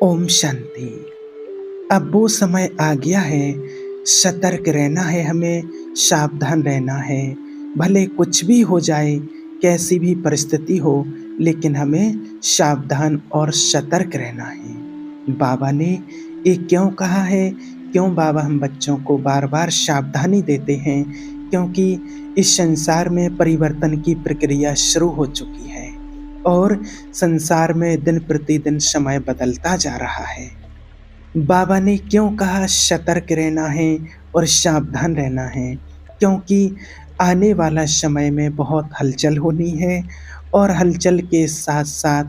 ओम शांति। अब वो समय आ गया है, सतर्क रहना है हमें, सावधान रहना है। भले कुछ भी हो जाए, कैसी भी परिस्थिति हो, लेकिन हमें सावधान और सतर्क रहना है। बाबा ने ये क्यों कहा है? क्यों बाबा हम बच्चों को बार-बार सावधानी देते हैं? क्योंकि इस संसार में परिवर्तन की प्रक्रिया शुरू हो चुकी है और संसार में दिन प्रतिदिन समय बदलता जा रहा है। बाबा ने क्यों कहा सतर्क रहना है और सावधान रहना है? क्योंकि आने वाला समय में बहुत हलचल होनी है और हलचल के साथ-साथ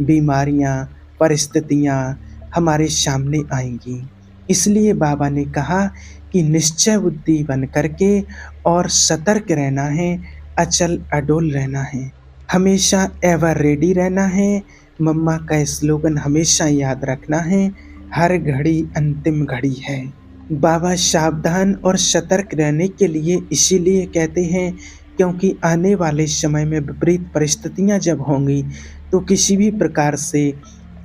बीमारियाँ, परिस्थितियाँ हमारे सामने आएँगी। इसलिए बाबा ने कहा कि निश्चय बुद्धि बन करके और सतर्क रहना है, अचल अडोल रहना है। हमेशा एवर रेडी रहना है। मम्मा का स्लोगन हमेशा याद रखना है, हर घड़ी अंतिम घड़ी है। बाबा सावधान और सतर्क रहने के लिए इसीलिए कहते हैं क्योंकि आने वाले समय में विपरीत परिस्थितियां जब होंगी तो किसी भी प्रकार से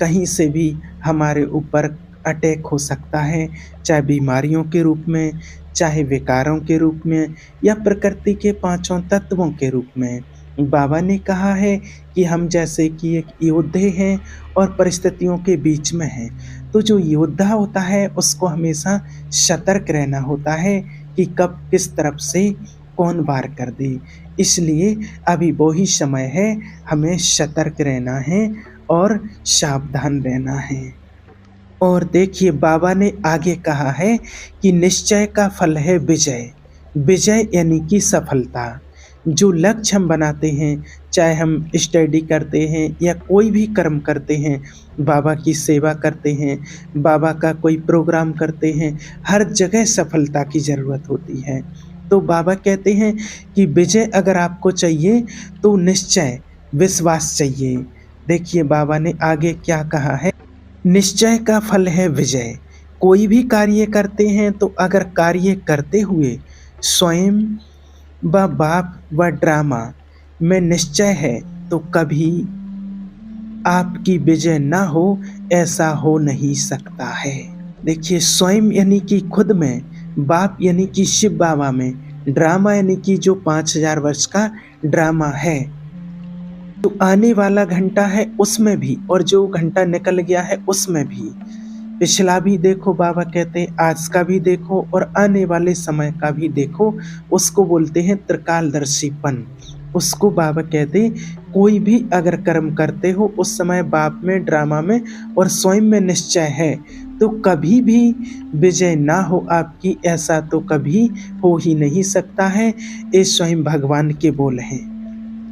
कहीं से भी हमारे ऊपर अटैक हो सकता है, चाहे बीमारियों के रूप में, चाहे विकारों के रूप में या प्रकृति के पांचों तत्वों के रूप में। बाबा ने कहा है कि हम जैसे कि एक योद्धे हैं और परिस्थितियों के बीच में हैं। तो जो योद्धा होता है उसको हमेशा सतर्क रहना होता है कि कब किस तरफ से कौन वार कर दे। इसलिए अभी वो ही समय है, हमें सतर्क रहना है और सावधान रहना है। और देखिए बाबा ने आगे कहा है कि निश्चय का फल है विजय। विजय यानी कि सफलता। जो लक्ष्य हम बनाते हैं, चाहे हम स्टडी करते हैं या कोई भी कर्म करते हैं, बाबा की सेवा करते हैं, बाबा का कोई प्रोग्राम करते हैं, हर जगह सफलता की ज़रूरत होती है। तो बाबा कहते हैं कि विजय अगर आपको चाहिए तो निश्चय, विश्वास चाहिए। देखिए बाबा ने आगे क्या कहा है, निश्चय का फल है विजय। कोई भी कार्य करते हैं तो अगर कार्य करते हुए स्वयं व बाप व ड्रामा में निश्चय है तो कभी आपकी विजय ना हो, ऐसा हो नहीं सकता है। देखिए स्वयं यानी कि खुद में, बाप यानी कि शिव बाबा में, ड्रामा यानी कि जो 5000 वर्ष का ड्रामा है, जो आने वाला घंटा है उसमें भी और जो घंटा निकल गया है उसमें भी। पिछला भी देखो, बाबा कहते हैं आज का भी देखो और आने वाले समय का भी देखो। उसको बोलते हैं त्रिकालदर्शीपन। उसको बाबा कहते हैं कोई भी अगर कर्म करते हो उस समय बाप में, ड्रामा में और स्वयं में निश्चय है तो कभी भी विजय ना हो आपकी, ऐसा तो कभी हो ही नहीं सकता है। ये स्वयं भगवान के बोल हैं।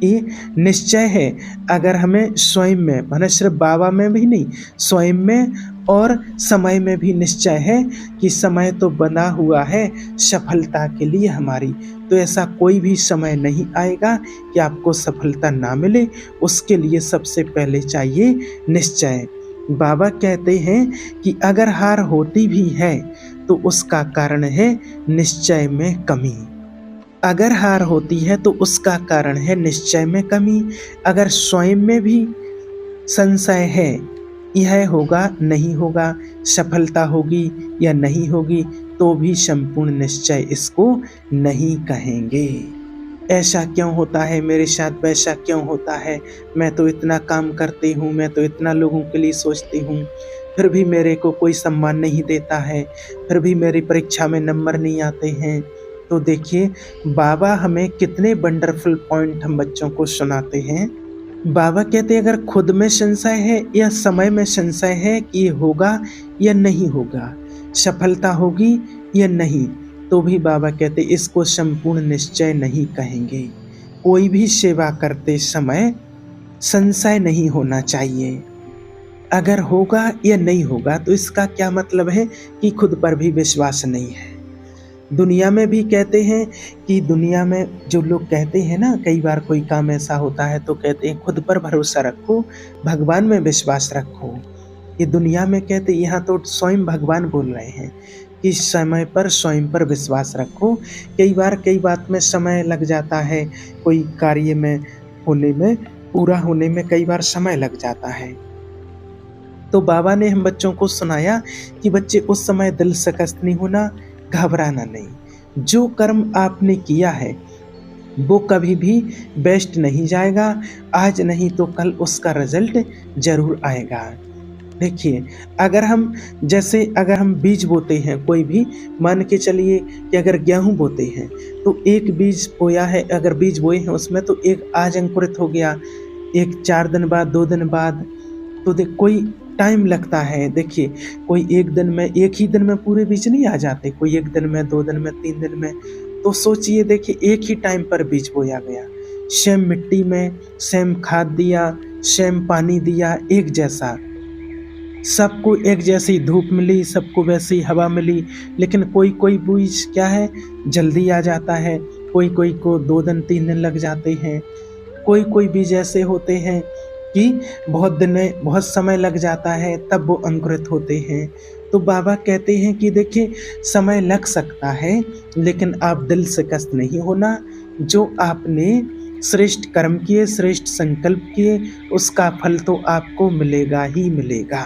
ये निश्चय है अगर हमें स्वयं में, माने सिर्फ बाबा में भी नहीं, स्वयं में और समय में भी निश्चय है कि समय तो बना हुआ है सफलता के लिए हमारी, तो ऐसा कोई भी समय नहीं आएगा कि आपको सफलता ना मिले। उसके लिए सबसे पहले चाहिए निश्चय। बाबा कहते हैं कि अगर हार होती भी है तो उसका कारण है निश्चय में कमी। अगर हार होती है तो उसका कारण है निश्चय में कमी। अगर स्वयं में भी संशय है, यह होगा नहीं होगा, सफलता होगी या नहीं होगी, तो भी संपूर्ण निश्चय इसको नहीं कहेंगे। ऐसा क्यों होता है मेरे साथ, वैसा क्यों होता है, मैं तो इतना काम करती हूँ, मैं तो इतना लोगों के लिए सोचती हूँ, फिर भी मेरे को कोई सम्मान नहीं देता है, फिर भी मेरी परीक्षा में नंबर नहीं आते हैं। तो देखिए बाबा हमें कितने वंडरफुल पॉइंट हम बच्चों को सुनाते हैं। बाबा कहते हैं अगर खुद में संशय है या समय में संशय है कि ये होगा या नहीं होगा, सफलता होगी या नहीं, तो भी बाबा कहते इसको संपूर्ण निश्चय नहीं कहेंगे। कोई भी सेवा करते समय संशय नहीं होना चाहिए। अगर होगा या नहीं होगा तो इसका क्या मतलब है कि खुद पर भी विश्वास नहीं है। दुनिया में भी कहते हैं कि दुनिया में जो लोग कहते हैं ना, कई बार कोई काम ऐसा होता है तो कहते हैं खुद पर भरोसा रखो, भगवान में विश्वास रखो। ये दुनिया में कहते, यहाँ तो स्वयं भगवान बोल रहे हैं कि समय पर स्वयं पर विश्वास रखो। कई बार कई बात में समय लग जाता है, कोई कार्य में होने में, पूरा होने में कई बार समय लग जाता है। तो बाबा ने हम बच्चों को सुनाया कि बच्चे उस समय दिल शिकस्त नहीं होना, घबराना नहीं। जो कर्म आपने किया है वो कभी भी वेस्ट नहीं जाएगा, आज नहीं तो कल उसका रिजल्ट जरूर आएगा। देखिए, अगर हम बीज बोते हैं, कोई भी मान के चलिए कि अगर गेहूं बोते हैं तो एक बीज बोया है, अगर बीज बोए हैं उसमें तो एक आज अंकुरित हो गया, एक 4 दिन बाद, 2 दिन बाद, तो देख कोई टाइम लगता है। देखिए, कोई एक दिन में, एक ही दिन में पूरे बीज नहीं आ जाते, कोई 1 दिन में, 2 दिन में, 3 दिन में। तो सोचिए, देखिए एक ही टाइम पर बीज बोया गया, सेम मिट्टी में, सेम खाद दिया, सेम पानी दिया, एक जैसा, सबको एक जैसी धूप मिली, सबको वैसी हवा मिली। लेकिन कोई कोई बीज क्या है, जल्दी आ जाता है, कोई कोई को 2 दिन 3 दिन लग जाते हैं, कोई कोई बीज ऐसे होते हैं कि बहुत समय लग जाता है तब वो अंकुरित होते हैं। तो बाबा कहते हैं कि देखिए, समय लग सकता है लेकिन आप दिल शिकस्त नहीं होना। जो आपने श्रेष्ठ कर्म किए, श्रेष्ठ संकल्प किए, उसका फल तो आपको मिलेगा ही मिलेगा।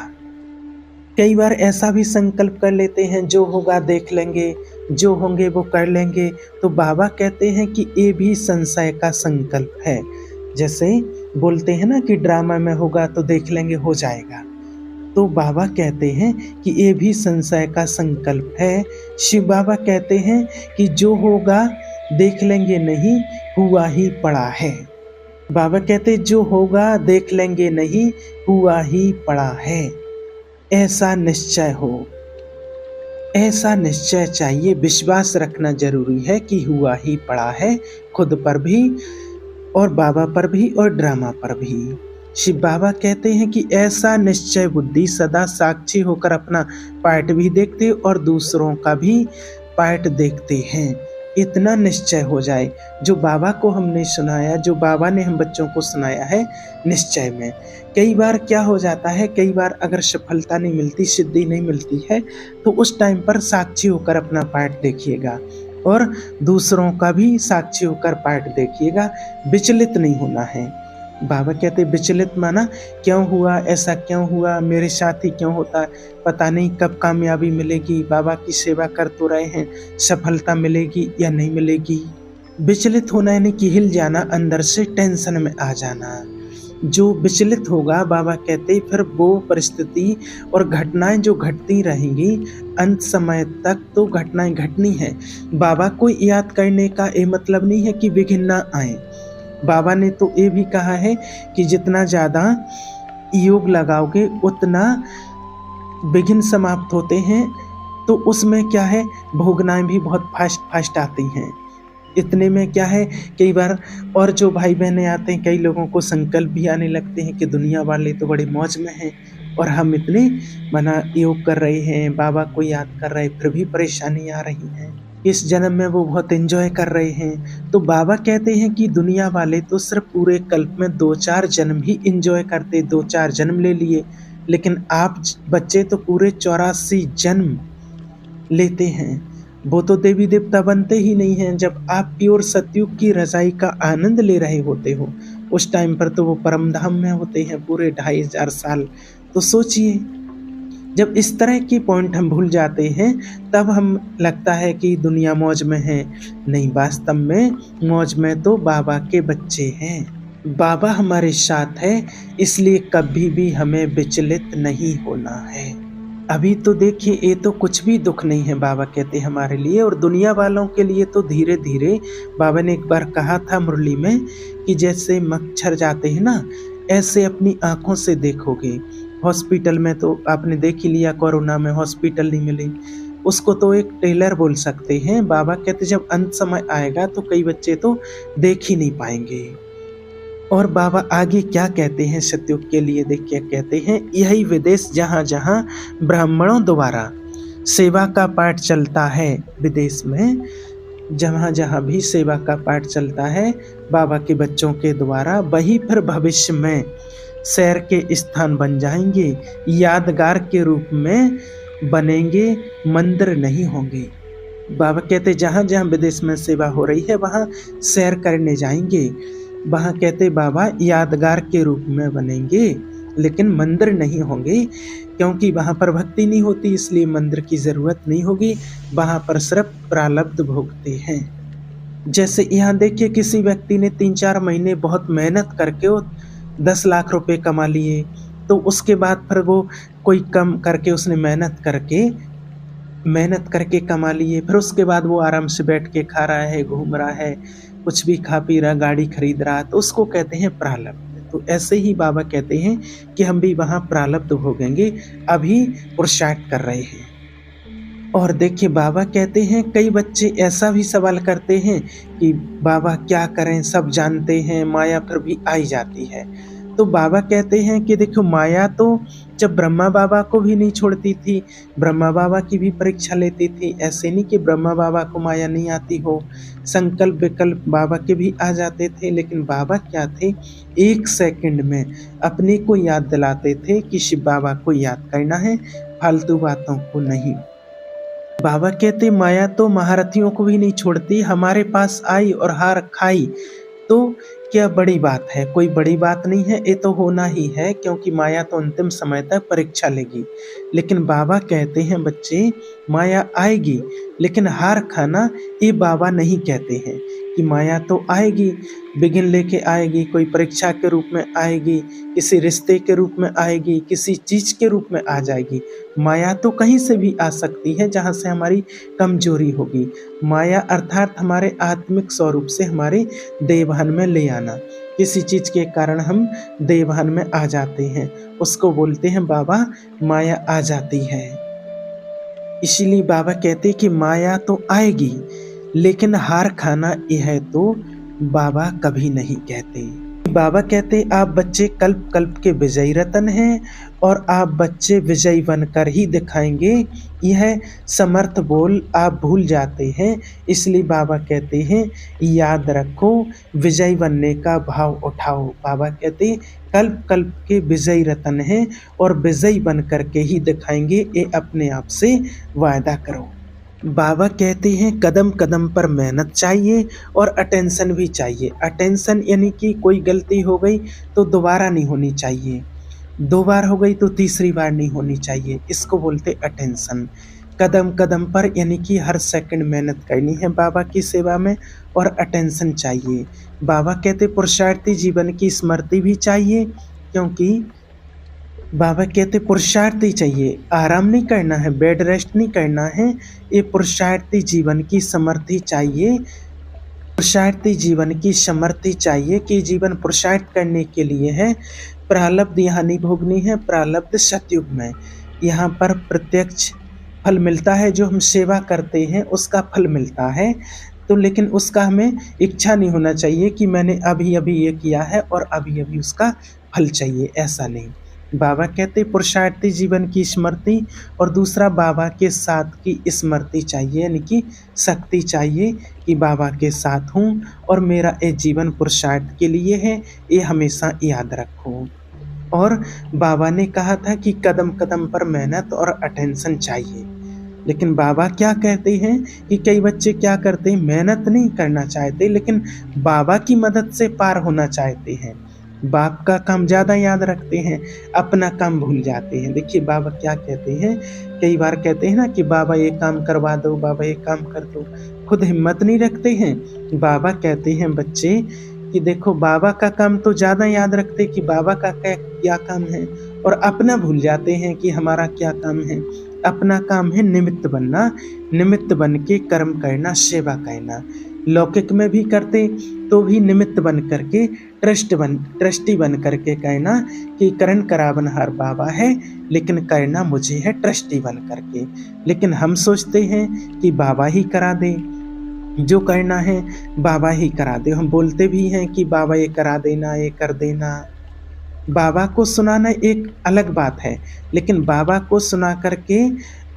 कई बार ऐसा भी संकल्प कर लेते हैं, जो होगा देख लेंगे, जो होंगे वो कर लेंगे। तो बाबा कहते हैं कि ये भी संशय का संकल्प है। जैसे बोलते हैं ना कि ड्रामा में होगा तो देख लेंगे, हो जाएगा। तो बाबा कहते हैं कि ये भी संशय का संकल्प है। शिव बाबा कहते हैं कि जो होगा देख लेंगे नहीं, हुआ ही पड़ा है। बाबा कहते जो होगा देख लेंगे नहीं, हुआ ही पड़ा है। ऐसा निश्चय हो, ऐसा निश्चय चाहिए, विश्वास रखना जरूरी है कि हुआ ही पड़ा है, खुद पर भी और बाबा पर भी और ड्रामा पर भी। शिव बाबा कहते हैं कि ऐसा निश्चय बुद्धि सदा साक्षी होकर अपना पार्ट भी देखते और दूसरों का भी पार्ट देखते हैं। इतना निश्चय हो जाए, जो बाबा को हमने सुनाया, जो बाबा ने हम बच्चों को सुनाया है निश्चय में। कई बार क्या हो जाता है, कई बार अगर सफलता नहीं मिलती, सिद्धि नहीं मिलती है, तो उस टाइम पर साक्षी होकर अपना पार्ट देखिएगा और दूसरों का भी साक्षी होकर पार्ट देखिएगा। विचलित नहीं होना है। बाबा कहते विचलित माना क्यों हुआ, ऐसा क्यों हुआ, मेरे साथ ही क्यों होता है, पता नहीं कब कामयाबी मिलेगी, बाबा की सेवा कर तो रहे हैं, सफलता मिलेगी या नहीं मिलेगी। विचलित होना यानी कि हिल जाना, अंदर से टेंशन में आ जाना। जो विचलित होगा, बाबा कहते फिर वो परिस्थिति और घटनाएं जो घटती रहेंगी, अंत समय तक तो घटनाएं घटनी है। बाबा को याद करने का ये मतलब नहीं है कि विघ्न ना आए। बाबा ने तो ये भी कहा है कि जितना ज़्यादा योग लगाओगे उतना विघ्न समाप्त होते हैं। तो उसमें क्या है, भोगनाएं भी बहुत फास्ट आती हैं। इतने में क्या है, कई बार और जो भाई बहनें आते हैं, कई लोगों को संकल्प भी आने लगते हैं कि दुनिया वाले तो बड़े मौज में हैं और हम इतने मना योग कर रहे हैं, बाबा को याद कर रहे हैं, फिर भी परेशानी आ रही है। इस जन्म में वो बहुत एंजॉय कर रहे हैं। तो बाबा कहते हैं कि दुनिया वाले तो सिर्फ पूरे कल्प में 2-4 जन्म ही एंजॉय करते, 2-4 जन्म ले लिए, लेकिन आप बच्चे तो पूरे 84 जन्म लेते हैं। वो तो देवी देवता बनते ही नहीं हैं। जब आप प्योर सतयुग की रजाई का आनंद ले रहे होते हो, उस टाइम पर तो वो परम धाम में होते हैं पूरे 2500 साल। तो सोचिए, जब इस तरह के पॉइंट हम भूल जाते हैं, तब हम लगता है कि दुनिया मौज में है। नहीं, वास्तव में मौज में तो बाबा के बच्चे हैं। बाबा हमारे साथ है, इसलिए कभी भी हमें विचलित नहीं होना है। अभी तो देखिए, ये तो कुछ भी दुख नहीं है, बाबा कहते हमारे लिए, और दुनिया वालों के लिए तो धीरे धीरे। बाबा ने एक बार कहा था मुरली में कि जैसे मच्छर जाते हैं ना, ऐसे अपनी आंखों से देखोगे। हॉस्पिटल में तो आपने देख ही लिया, कोरोना में हॉस्पिटल नहीं मिले, उसको तो एक टेलर बोल सकते हैं। बाबा कहते जब अंत समय आएगा तो कई बच्चे तो देख ही नहीं पाएंगे। और बाबा आगे क्या कहते हैं सतयुग के लिए, देख क्या कहते हैं, यही विदेश जहाँ जहाँ ब्राह्मणों द्वारा सेवा का पाठ चलता है, विदेश में जहाँ जहाँ भी सेवा का पाठ चलता है बाबा के बच्चों के द्वारा, वही फिर भविष्य में शहर के स्थान बन जाएंगे, यादगार के रूप में बनेंगे, मंदिर नहीं होंगे। बाबा कहते जहाँ जहाँ विदेश में सेवा हो रही है वहाँ सैर करने जाएंगे, वहाँ कहते बाबा यादगार के रूप में बनेंगे, लेकिन मंदिर नहीं होंगे, क्योंकि वहाँ पर भक्ति नहीं होती, इसलिए मंदिर की ज़रूरत नहीं होगी। वहाँ पर सिर्फ प्रारब्ध भोगते हैं। जैसे यहाँ देखिए, किसी व्यक्ति ने 3-4 महीने बहुत मेहनत करके वो 10 लाख रुपए कमा लिए, तो उसके बाद फिर वो कोई कम करके उसने मेहनत करके कमा लिए, फिर उसके बाद वो आराम से बैठ के खा रहा है, घूम रहा है, कुछ भी खा पी रहा, गाड़ी खरीद रहा, तो उसको कहते हैं प्रारब्ध। तो ऐसे ही बाबा कहते हैं कि हम भी वहाँ प्रारब्ध भोगेंगे, अभी पुरुषार्थ कर रहे हैं। और देखिए, बाबा कहते हैं, कई बच्चे ऐसा भी सवाल करते हैं कि बाबा क्या करें, सब जानते हैं, माया फिर भी आई जाती है। तो बाबा कहते हैं कि देखो, माया तो जब ब्रह्मा बाबा को भी नहीं छोड़ती थी, ब्रह्मा बाबा की भी परीक्षा लेती थी। ऐसे नहीं कि ब्रह्मा बाबा को माया नहीं आती हो, संकल्प विकल्प बाबा के भी आ जाते थे, लेकिन बाबा क्या थे, 1 सेकंड में अपने को याद दिलाते थे कि शिव बाबा को याद करना है, फालतू बातों को नहीं। बाबा कहते, माया तो महारथियों को भी नहीं छोड़ती, हमारे पास आई और हार खाई, तो क्या बड़ी बात है, कोई बड़ी बात नहीं है, ये तो होना ही है, क्योंकि माया तो अंतिम समय तक परीक्षा लेगी। लेकिन बाबा कहते हैं, बच्चे, माया आएगी, लेकिन हार खाना ये बाबा नहीं कहते हैं। कि माया तो आएगी, विघ्न लेके आएगी, कोई परीक्षा के रूप में आएगी, किसी रिश्ते के रूप में आएगी, किसी चीज के रूप में आ जाएगी। माया तो कहीं से भी आ सकती है जहाँ से हमारी कमजोरी होगी। माया अर्थात हमारे आत्मिक स्वरूप से हमारे देवहन में ले आना, किसी चीज के कारण हम देवहन में आ जाते हैं, उसको बोलते हैं बाबा माया आ जाती है। इसीलिए बाबा कहते कि माया तो आएगी, लेकिन हार खाना यह तो बाबा कभी नहीं कहते। बाबा कहते, आप बच्चे कल्प कल्प के विजयी रतन हैं, और आप बच्चे विजयी बनकर ही दिखाएंगे, यह समर्थ बोल आप भूल जाते हैं। इसलिए बाबा कहते हैं, याद रखो, विजयी बनने का भाव उठाओ। बाबा कहते, कल्प कल्प के विजयी रतन हैं, और विजयी बन करके ही दिखाएंगे, ये अपने आप से वायदा करो। बाबा कहते हैं, कदम कदम पर मेहनत चाहिए और अटेंशन भी चाहिए। अटेंशन यानी कि कोई गलती हो गई तो दोबारा नहीं होनी चाहिए, 2 बार हो गई तो तीसरी बार नहीं होनी चाहिए, इसको बोलते अटेंशन। कदम कदम पर यानी कि हर सेकंड मेहनत करनी है बाबा की सेवा में, और अटेंशन चाहिए। बाबा कहते, पुरुषार्थी जीवन की स्मृति भी चाहिए, क्योंकि बाबा कहते पुरुषार्थी चाहिए, आराम नहीं करना है, बेड रेस्ट नहीं करना है, ये पुरुषार्थी जीवन की समृद्धि चाहिए। पुरुषार्थी जीवन की समृद्धि चाहिए कि जीवन पुरुषार्थ करने के लिए है। प्रारब्ध यहाँ नहीं भोगनी है, प्रारब्ध सतयुग में, यहाँ पर प्रत्यक्ष फल मिलता है, जो हम सेवा करते हैं उसका फल मिलता है। तो लेकिन उसका हमें इच्छा नहीं होना चाहिए कि मैंने अभी अभी ये किया है और अभी अभी उसका फल चाहिए, ऐसा नहीं। बाबा कहते पुरुषार्थी जीवन की स्मृति, और दूसरा बाबा के साथ की स्मृति चाहिए, यानी कि शक्ति चाहिए कि बाबा के साथ हूँ और मेरा ये जीवन पुरुषार्थ के लिए है, ये हमेशा याद रखो। और बाबा ने कहा था कि कदम कदम पर मेहनत और अटेंशन चाहिए। लेकिन बाबा क्या कहते हैं कि कई बच्चे क्या करते हैं, मेहनत नहीं करना चाहते, लेकिन बाबा की मदद से पार होना चाहते हैं। बाप का काम ज़्यादा याद रखते हैं, अपना काम भूल जाते हैं। देखिए बाबा क्या कहते हैं, कई बार कहते हैं ना कि बाबा ये काम करवा दो, बाबा ये काम कर दो, खुद हिम्मत नहीं रखते हैं। बाबा कहते हैं बच्चे कि देखो, बाबा का काम तो ज़्यादा याद रखते कि बाबा का क्या काम है, और अपना भूल जाते हैं कि हमारा क्या काम है। अपना काम है निमित्त बनना, निमित्त बन के कर्म करना, सेवा करना। लौकिक में भी करते तो भी निमित्त बन करके ट्रस्टी बन करके कहना कि करण करावनहार बाबा है, लेकिन करना मुझे है ट्रस्टी बन करके। लेकिन हम सोचते हैं कि बाबा ही करा दे, जो करना है बाबा ही करा दे। हम बोलते भी हैं कि बाबा ये करा देना, ये कर देना। बाबा को सुनाना एक अलग बात है, लेकिन बाबा को सुना करके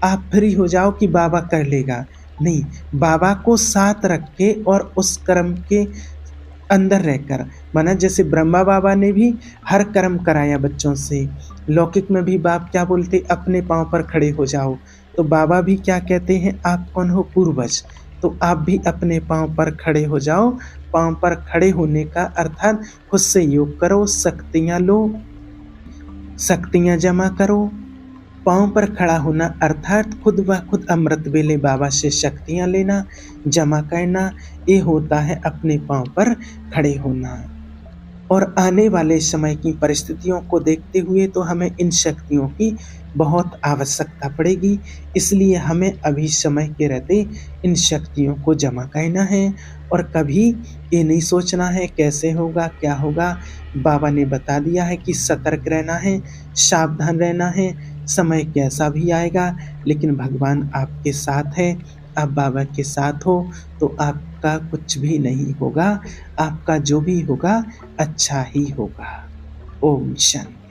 आप फ्री हो जाओ कि बाबा कर लेगा, नहीं। बाबा को साथ रख के और उस कर्म के अंदर रहकर, माना जैसे ब्रह्मा बाबा ने भी हर कर्म कराया बच्चों से। लौकिक में भी बाप क्या बोलते, अपने पाँव पर खड़े हो जाओ। तो बाबा भी क्या कहते हैं, आप कौन हो, पूर्वज, तो आप भी अपने पाँव पर खड़े हो जाओ। पाँव पर खड़े होने का अर्थात खुद से योग करो, शक्तियाँ लो, शक्तियाँ जमा करो। पाँव पर खड़ा होना अर्थात खुद ब खुद अमृत वेले बाबा से शक्तियाँ लेना, जमा करना, ये होता है अपने पाँव पर खड़े होना। और आने वाले समय की परिस्थितियों को देखते हुए तो हमें इन शक्तियों की बहुत आवश्यकता पड़ेगी। इसलिए हमें अभी समय के रहते इन शक्तियों को जमा करना है और कभी ये नहीं सोचना है कैसे होगा, क्या होगा। बाबा ने बता दिया है कि सतर्क रहना है, सावधान रहना है, समय कैसा भी आएगा लेकिन भगवान आपके साथ है। आप बाबा के साथ हो तो आपका कुछ भी नहीं होगा, आपका जो भी होगा अच्छा ही होगा। ओम शांति।